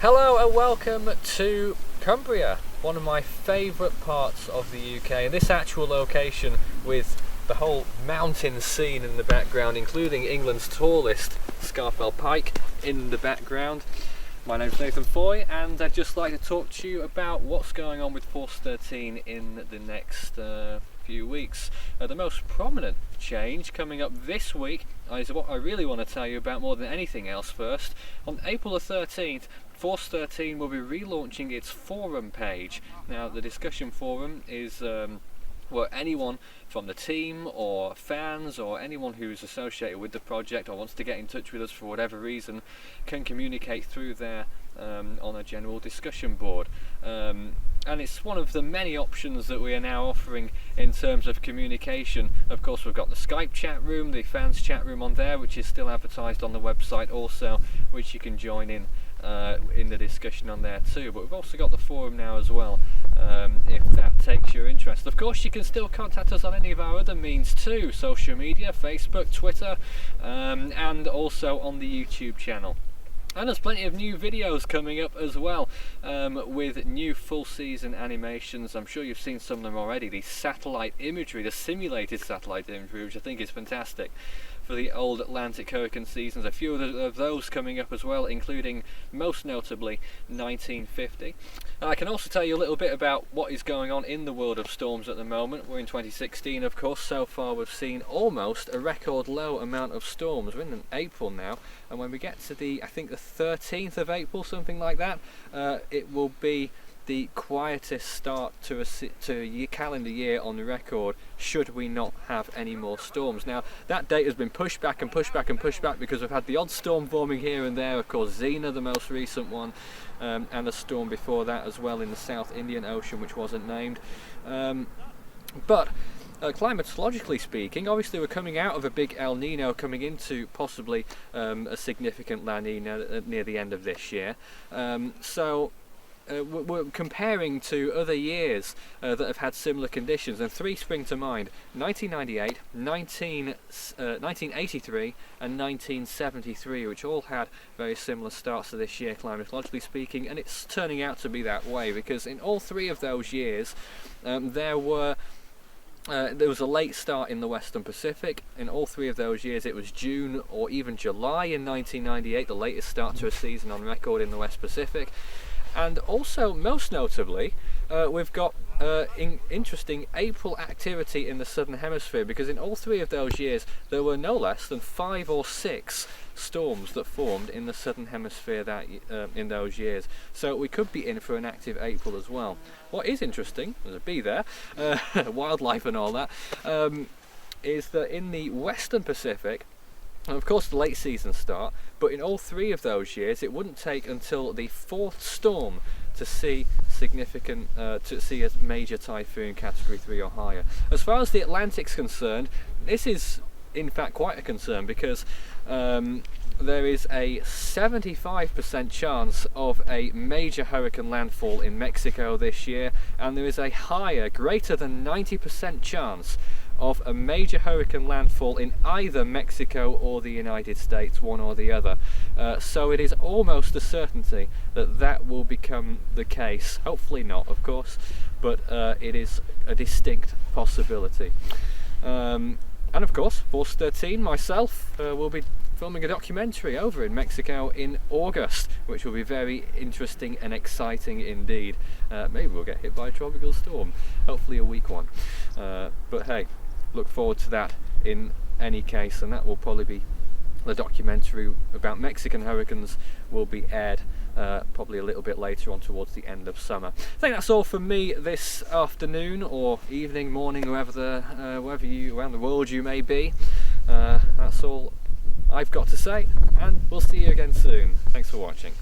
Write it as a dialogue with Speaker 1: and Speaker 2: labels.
Speaker 1: Hello and welcome to Cumbria, one of my favourite parts of the UK, and this actual location with the whole mountain scene in the background, including England's tallest Scafell Pike in the background. My name's Nathan Foy, and I'd just like to talk to you about what's going on with Force 13 in the next few weeks. The most prominent change coming up this week is what I really want to tell you about more than anything else first. On April the 13th, Force 13 will be relaunching its forum page. Now, the discussion forum is where anyone from the team or fans or anyone who's associated with the project or wants to get in touch with us for whatever reason can communicate through there on a general discussion board. And it's one of the many options that we are now offering in terms of communication. Of course, we've got the Skype chat room, the fans chat room on there, which is still advertised on the website also, which you can join in the discussion on there too. But we've also got the forum now as well, if that takes your interest. Of course, you can still contact us on any of our other means too: social media, Facebook, Twitter, and also on the YouTube channel. And there's plenty of new videos coming up as well, with new full season animations. I'm sure you've seen some of them already. The satellite imagery, the simulated satellite imagery, which I think is fantastic for the old Atlantic hurricane seasons. A few of those coming up as well, including most notably 1950. I can also tell you a little bit about what is going on in the world of storms at the moment. We're in 2016, of course. So far we've seen almost a record low amount of storms. We're in April now, and when we get to I think the 13th of April, something like that, it will be the quietest start to a calendar year on the record, should we not have any more storms. Now, that date has been pushed back and pushed back and pushed back because we've had the odd storm forming here and there. Of course, Zena, the most recent one, and a storm before that as well in the South Indian Ocean, which wasn't named. But climatologically speaking, obviously we're coming out of a big El Nino, coming into possibly a significant La Nina near the end of this year. We're comparing to other years that have had similar conditions, and three spring to mind: 1998, 1983 and 1973, which all had very similar starts to this year climatologically speaking. And it's turning out to be that way because in all three of those years there was a late start in the Western Pacific. In all three of those years it was June or even July in 1998, the latest start to a season on record in the West Pacific. And also, most notably, we've got interesting April activity in the Southern Hemisphere, because in all three of those years there were no less than 5 or 6 storms that formed in the Southern Hemisphere in those years. So we could be in for an active April as well. What is interesting, there's a bee there, wildlife and all that, is that in the Western Pacific, and of course the late season start, but in all three of those years it wouldn't take until the 4th storm to see a major typhoon category 3 or higher. As far as the Atlantic's concerned, this is in fact quite a concern, because there is a 75% chance of a major hurricane landfall in Mexico this year, and there is a higher, greater than 90% chance of a major hurricane landfall in either Mexico or the United States, one or the other. So it is almost a certainty that will become the case. Hopefully not, of course, but it is a distinct possibility. And of course, Force 13, myself, will be filming a documentary over in Mexico in August, which will be very interesting and exciting indeed. Maybe we'll get hit by a tropical storm, hopefully a weak one. But hey, look forward to that in any case, and that will probably be the documentary about Mexican hurricanes will be aired probably a little bit later on towards the end of summer. I think that's all from me this afternoon or evening, morning, wherever you around the world you may be. That's all I've got to say, and we'll see you again soon. Thanks for watching.